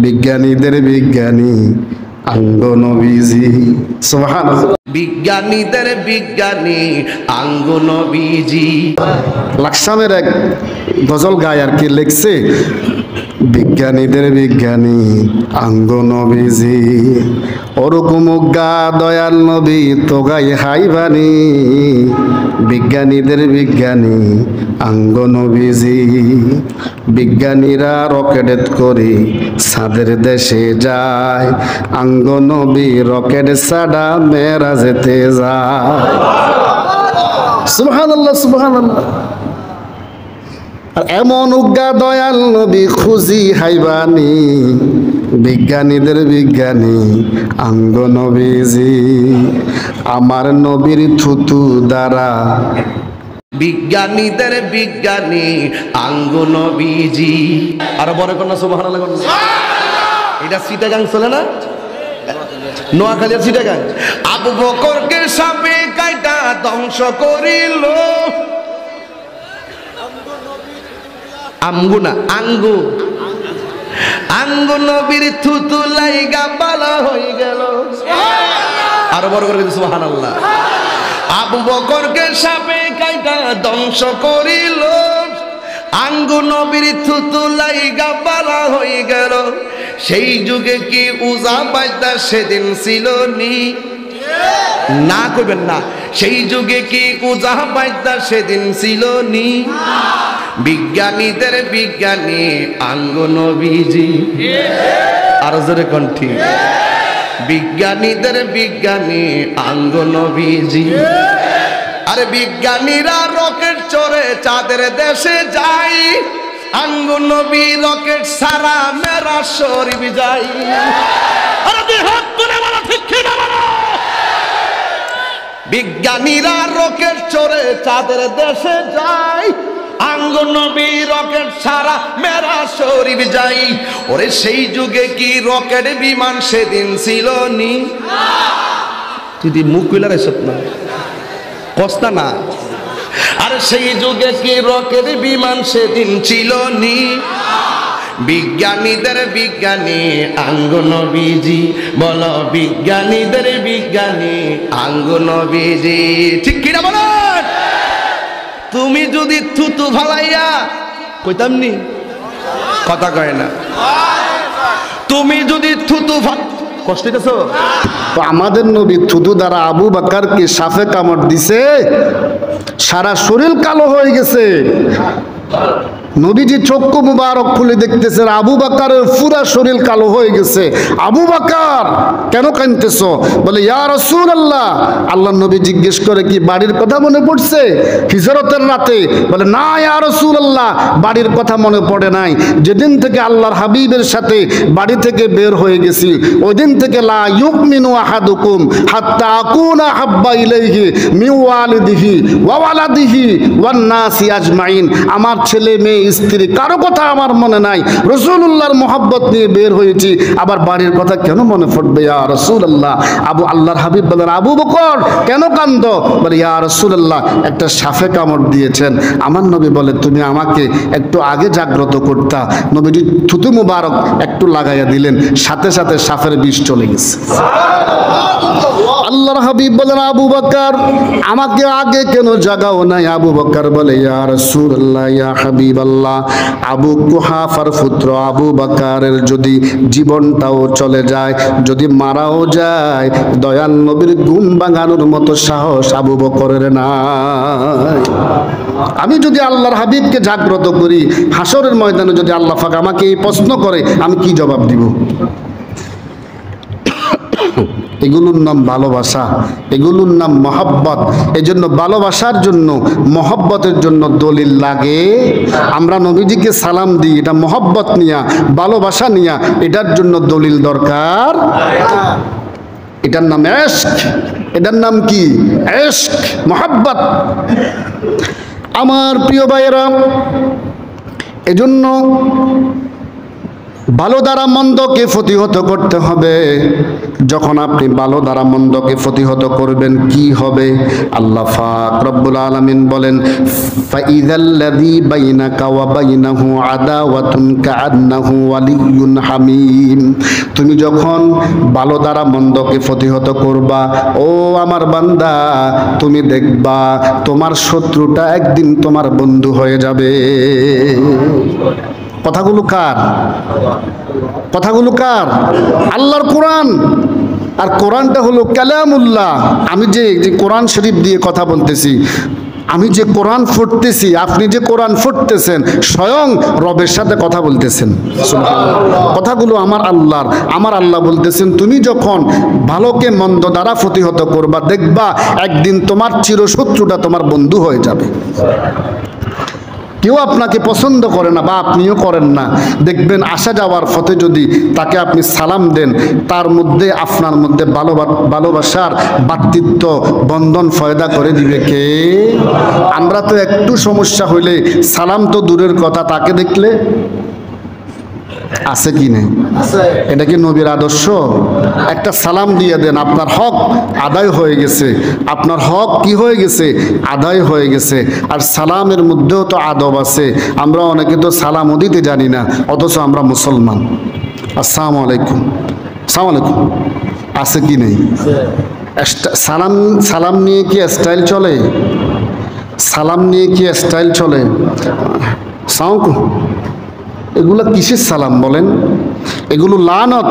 বিজ্ঞানীদের বিজ্ঞানী আঙ্গ নবীজি। সুবহানাল্লাহ। বিজ্ঞানীদের বিজ্ঞানী আঙ্গ নবীজি। লাকসামের এক গজল গায় আর কি লিখছে, বিজ্ঞানীদের বিজ্ঞানী আঙ্গ নবীজি, ওরকম গা দয়াল নবী তো গাই হাইবানি, বিজ্ঞানীদের বিজ্ঞানী আঙ্গ নবীজি। বিজ্ঞানীরা রকেট করে চাঁদের দেশে যায়, আঙ্গ নবী রকেট ছাড়া মেরাজেতে যায়। সুবহানাল্লাহ সুবহানাল্লাহ। আর এমন উজ্ঞা দয়াল নবী খুঁজি হাইবানি, বিজ্ঞানীদের বিজ্ঞানী আঙ্গ নবীজি, আমার নবীর থুতু দ্বারা। বিজ্ঞানীদের বিজ্ঞানী আঙ্গ নবীজি। আর বড় কন্যা সুবহানাল্লাহ। এটা চিটাগাং চলে না, নোয়াখালী চিটাগাং। আবু বকরকে সাপে কাইটা ধ্বংস করিল, আমগু না আঙ্গু, আঙ্গু নবীর থুতু লাইগা বালা হয়ে গেল। আরো বড় করে সুবহানাল্লাহ। আবু বকরকে সাপে কাইটা ধ্বংস করিল, আঙ্গু নবীর থুতু লাইগা বালা হয়ে গেল। সেই যুগে কি উজা বাইদা সেদিন ছিল নি? না কইবেন না। সেই যুগে কি উজা বাইদা সেদিন ছিল নি? বিজ্ঞানীদের বিজ্ঞানী আঙ্গ নবীজি। আরো জোরে কণ্ঠী, বিজ্ঞানীদের বিজ্ঞানী আঙ্গ নবীজি। আরে বিজ্ঞানীরা রকেট চড়ে চাঁদের দেশে যায়, আঙ্গ নবী রকেট সারা মেরা শরীফ যাই। আরে বিহাত তুলে বলো ঠিক কি না বলো। বিজ্ঞানীরা রকেট চড়ে চাঁদের দেশে যায়, আঙ্গ নবী রকেট সারা মেরা শরীফ যাই। ওরে সেই যুগে কি রকেট বিমান সেদিন ছিল নি? তুই মুখ কইলা রে সত্য কস্তা না। আরে সেই যুগে কি রকেট বিমান সেদিন ছিল নি? বিজ্ঞানীদের বিজ্ঞানী আঙ্গ নবীজি, বলো বিজ্ঞানীদের বিজ্ঞানী আঙ্গ নবীজি। ঠিক কিনা বলো। তুমি যদি থুতু ভালাইয়া কইতাম নি, কথা কয় না। তুমি যদি থুতু কষ্ট হইতেছ। তো আমাদের নবী থুতু দ্বারা আবু বকরকে সাপে কামড় দিছে, সারা শরীর কালো হয়ে গেছে। নবীজি চক্ষু মুবারক খুলে দেখতেছেন আবু বকরের পুরা শরীর কালো হয়ে গেছে। আবু বকর কেন কাঁদতেছ? বলে ইয়া রাসূলুল্লাহ। আল্লাহর নবী জিজ্ঞেস করে কি বাড়ির কথা মনে পড়ছে হিজরতের রাতে? বলে না ইয়া রাসূলুল্লাহ, বাড়ির কথা মনে পড়ে নাই। যেদিন থেকে আল্লাহর হাবিবের সাথে বাড়ি থেকে বের হয়ে গেছি, ওই দিন থেকে লা ইউমিনু আহাদুকুম হাত্তা আকুনা হাব্বা ইলাইহি মিন ওয়ালিদিহি ওয়া ওয়ালাদিহি ওয়ান নাসি আজমাইন। আমার ছেলে মেয়ে স্ত্রী কারো কথা আমার মনে নাই, রাসূলুল্লাহর মোহাব্বত নিয়ে বের হয়েছি, আবার বাড়ির কথা কেন মনে পড়বে ইয়া রাসূলুল্লাহ? আল্লাহর হাবিব বলেন আবু বকর কেন কান্দো? বলে ইয়া রাসূলুল্লাহ, একটা সাপে কামড় দিয়েছেন। আমার নবী বলে তুমি আমাকে একটু আগে জাগ্রত করতা। নবীজি থুতু মুবারক একটু লাগাইয়া দিলেন, সাথে সাথে সাপের বিষ চলে গেছে। আল্লাহর হাবিব বলেন আবু বকর আমাকে আগে কেন জাগাও নাই? আবু বকর বলে ইয়া রাসূলুল্লাহ ইয়া হাবিবাল্লাহ, আবু কুহাফার পুত্র আবু বকরের যদি জীবনটাও চলে যায়, যদি মারাও যায়, দয়াল নবীর ঘুম ভাঙানোর মতো সাহস আবু বকরের নাই। আমি যদি আল্লাহর হাবিবকে জাগ্রত করি, হাসরের ময়দানে যদি আল্লাহ পাক আমাকে এই প্রশ্ন করে, আমি কি জবাব দিব? এগুলোর নাম ভালোবাসা, এগুলোর নাম মহব্বত। এজন্য ভালোবাসার জন্য মহব্বতের জন্য দলিল লাগে। আমরা নবীজিকে সালাম দিই, এটা মহব্বত নিয়া, ভালোবাসা নিয়া, এটার জন্য দলিল দরকার। এটার নাম ইশক। এটার নাম কি? ইশক, মহব্বত। আমার প্রিয় ভাইয়েরা, এজন্য ভালো দ্বারা মন্দকে প্রতিহত করতে হবে। যখন আপনি ভালো দ্বারা মন্দকে প্রতিহত করবেন কি হবে? আল্লাহ পাক রব্বুল আলামিন বলেন, ফাইযাল্লাযী বাইনাকা ওয়া বাইনাহু আদাওয়াতুন কাআন্নাহু ওয়ালিয়্যুন হামীম। তুমি যখন ভালো দ্বারা মন্দকে প্রতিহত করবা, ও আমার বান্দা, তুমি দেখবা তোমার শত্রুটা একদিন তোমার বন্ধু হয়ে যাবে। কথাগুলো কার? কথাগুলো কার? আল্লাহর কোরআন। আর কোরআনটা হলো কালামুল্লাহ। আমি যে কোরআন শরীফ দিয়ে কথা বলতেছি, আমি যে কোরআন পড়তেছি, আপনি যে কোরআন পড়তেছেন, স্বয়ং রবের সাথে কথা বলতেছেন। কথাগুলো আমার আল্লাহর। আমার আল্লাহ বলতেছেন, তুমি যখন ভালোকে মন্দ দ্বারা প্রতিহত করবা, দেখবা একদিন তোমার চিরশত্রুটা তোমার বন্ধু হয়ে যাবে। কেউ আপনাকে পছন্দ করে না বা আপনিও করেন না, দেখবেন আসা যাওয়ার পথে যদি তাকে আপনি সালাম দেন, তার মধ্যে আপনার মধ্যে ভালোবাসার ভ্রাতৃত্ব বন্ধন ফয়দা করে দিবে কে? আমরা তো একটু সমস্যা হইলে সালাম তো দূরের কথা, তাকে দেখলে আছে কি নেই? এটা কি নবীর আদর্শ? একটা সালাম দিয়ে দেন, আপনার হক আদায় হয়ে গেছে। আপনার হক কি হয়ে গেছে? আদায় হয়ে গেছে। আর সালামের মধ্যেও তো আদব আছে। আমরা অনেকে তো সালামও দিতে জানি না, অথচ আমরা মুসলমান। আসসালামু আলাইকুম, আসসালামু আলাইকুম আছে কি নেই? সালাম নিয়ে কি স্টাইল চলে? সালাম নিয়ে কি স্টাইল চলে? সালাম, এগুলো কিসের সালাম বলেন? এগুলো লানত।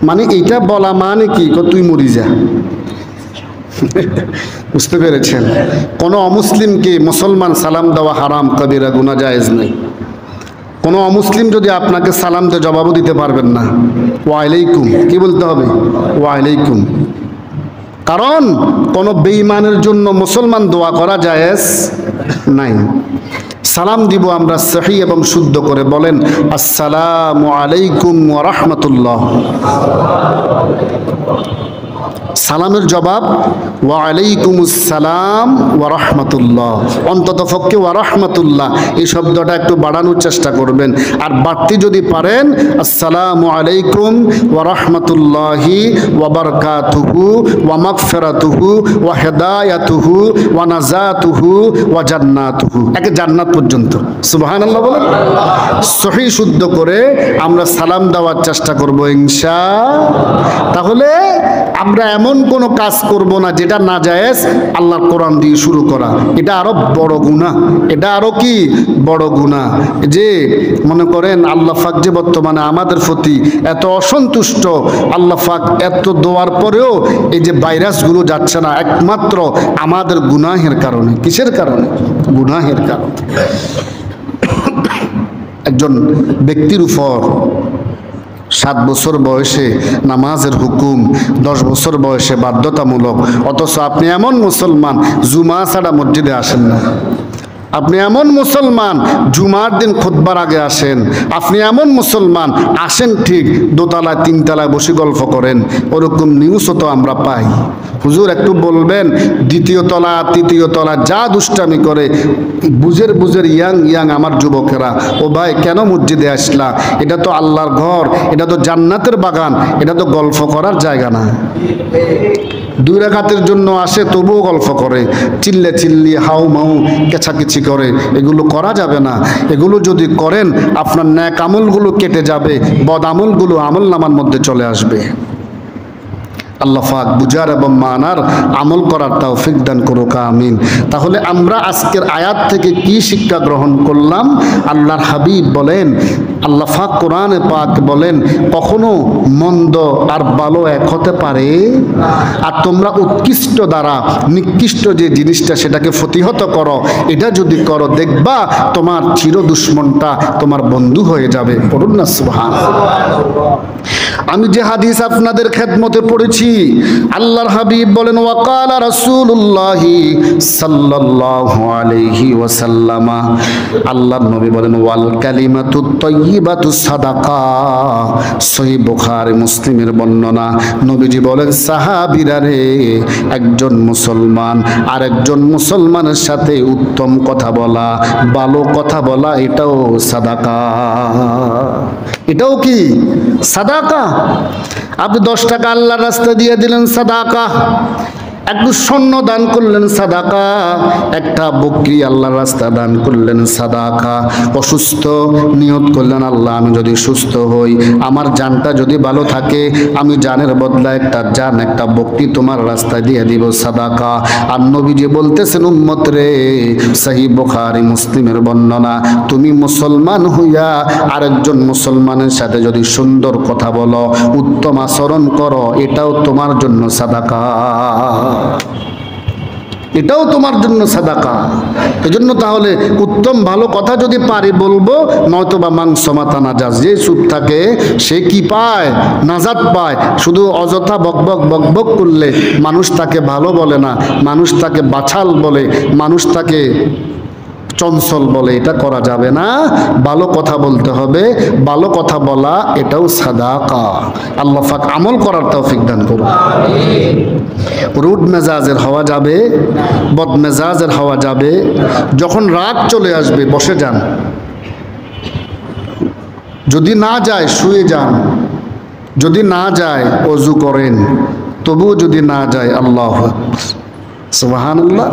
মানে এইটা বলা মানে কি, তুই মরি যা। বুঝতে পেরেছেন? কোনো অমুসলিমকে মুসলমান সালাম দেওয়া হারাম, কবিরা গুনাহ, জায়েজ নেই। কোনো অমুসলিম যদি আপনাকে সালাম দিয়ে জবাবও দিতে পারবেন না, ওয়ালাইকুম কি বলতে হবে? ওয়ালাইকুম। কারণ কোনো বেঈমানের জন্য মুসলমান দোয়া করা জায়েজ নাই। সালাম দিব আমরা সহি এবং শুদ্ধ করে। বলেন, আসসালামু আলাইকুম ওয়া রাহমাতুল্লাহ। সালামের জবাব ওয়া আলাইকুমুস সালাম ওয়া রাহমাতুল্লাহ। অন্তত পক্ষে ওয়া রাহমাতুল্লাহ এই শব্দটা একটু বাড়ানোর চেষ্টা করবেন। আর বাড়তি যদি পারেন, আসসালামু আলাইকুম ওয়া রাহমাতুল্লাহি ওয়া বারাকাতুহু ওয়া মাগফিরাতুহু ওয়া হিদায়াতুহু ওয়া নাজাতুহু ওয়া জান্নাতুহু, একে জান্নাত পর্যন্ত। সুবহানাল্লাহ বলেন। সহি শুদ্ধ করে আমরা সালাম দেওয়ার চেষ্টা করব ইনশাআল্লাহ। তাহলে আমরা এমন কোনো কাজ করব না যেটা নাজায়েজ আল্লাহর কোরআন দিয়ে শুরু করা। এটা আরো বড় গুনাহ। এটা আরো কি বড় গুনাহ। যে মনে করেন আল্লাহ পাক যে বর্তমানে আমাদের প্রতি এত অসন্তুষ্ট, আল্লাহ পাক এত দোয়ার পরেও এই যে ভাইরাসগুলো যাচ্ছে না, একমাত্র আমাদের গুনাহের কারণে। কিসের কারণে? গুনাহের কারণে। একজন ব্যক্তির উপর 7 বছর বয়সে নামাজের হুকুম, 10 বছর বয়সে বাধ্যতামূলক, অথচ আপনি এমন মুসলমান জুমা ছাড়া মসজিদে আসেন না। আপনি এমন মুসলমান জুমার দিন খুতবার আগে আসেন। আপনি এমন মুসলমান আসেন ঠিক, দোতলায় 3 তলায় বসে গল্প করেন। ওরকম নিউজও তো আমরা পাই। হুজুর একটু বলবেন, 2য় তলা 3য় তলা যা দুষ্টামি করে, বুঝের ইয়াং আমার যুবকেরা, ও ভাই কেন মসজিদে আসলা? এটা তো আল্লাহর ঘর, এটা তো জান্নাতের বাগান, এটা তো গল্প করার জায়গা না। 2 রাকাতের জন্য আসে, তবুও গল্প করে, চিল্লি হাউ মাউ কেছাকেছি করে। এগুলো করা যাবে না। এগুলো যদি করেন আপনার ন্যাক আমলগুলো কেটে যাবে, বদ আমলগুলো আমলনামার মধ্যে চলে আসবে। আল্লাহ পাক বুঝার এবং মানার আমল করার তৌফিক দান করুক, আমিন। তাহলে আমরা আজকের আয়াত থেকে কি শিক্ষা গ্রহণ করলাম? আল্লাহর হাবিব বলেন, আল্লাহ পাক কোরআনে পাক বলেন, কখনো মন্দ আর ভালো এক হতে পারে। আর তোমরা উৎকৃষ্ট দ্বারা নিকৃষ্ট যে জিনিসটা সেটাকে প্রতিহত করো। এটা যদি করো, দেখবা তোমার চির দুশ্মনটা তোমার বন্ধু হয়ে যাবে। পড়ুন না সুবহানাল্লাহ। আমি যে হাদিস আপনাদের খেদমতে পড়েছি, আল্লাহর হাবিব বলেন, ওয়াকালা রাসূলুল্লাহি সাল্লাল্লাহু আলাইহি ওয়াসাল্লাম, আল্লাহর নবী বলেন, ওয়াল কালিমাতুত তাইয়্যিবাতু সাদাকা। সহিহ বুখারী মুসলিমের বর্ণনা। নবীজি বলেন, সাহাবীরা রে, একজন মুসলমান আরেকজন মুসলমানের সাথে উত্তম কথা বলা, ভালো কথা বলা, এটাও সাদাকা। এটাও কি সাদাকা? আপনি 10 টাকা আল্লাহর রাস্তা দিয়ে দিলেন, সাদাকা। একটু স্বর্ণ দান করলেন, সাদাকা। একটা বকরি আল্লাহর রাস্তা দান করলেন, সাদাকা। অসুস্থ নিয়ত করলেন, আল্লাহ আমি যদি সুস্থ হই, আমার জানটা যদি ভালো থাকে, আমি জানের বদলা একটা জান, একটা বকরি তোমার রাস্তায় দিয়ে দিব, সাদাকা। আর নবীজি বলতেছেন, উম্মত রে, সহিহ বুখারী মুসলিমের বর্ণনা, তুমি মুসলমান হইয়া আরেকজন মুসলমানের সাথে যদি সুন্দর কথা বলো, উত্তম আচরণ করো, এটাও তোমার জন্য সাদাকা, এটাও তোমার জন্য সাদাকা। এজন্য তাহলে উত্তম ভালো কথা যদি পারি বলবো, নয়তো বা মাংস মাথা নাজাত। যে চুপ থাকে সে কি পায়? নাজাত পায়। শুধু অযথা বকবক বকবক করলে মানুষ তাকে ভালো বলে না, মানুষ তাকে বাছাল বলে, মানুষ তাকে চঞ্চল বলে। এটা করা যাবে না। ভালো কথা বলতে হবে, ভালো কথা বলা এটাও সাদাকা। আল্লাহ পাক আমল করার তৌফিক দান করুন। রুড মেজাজের হওয়া যাবে, বদ মেজাজের হওয়া যাবে। যখন রাগ চলে আসবে বসে যান, যদি না যায় শুয়ে যান, যদি না যায় ওযু করেন, তবুও যদি না যায় আল্লাহু আকবার, সুবহানাল্লাহ।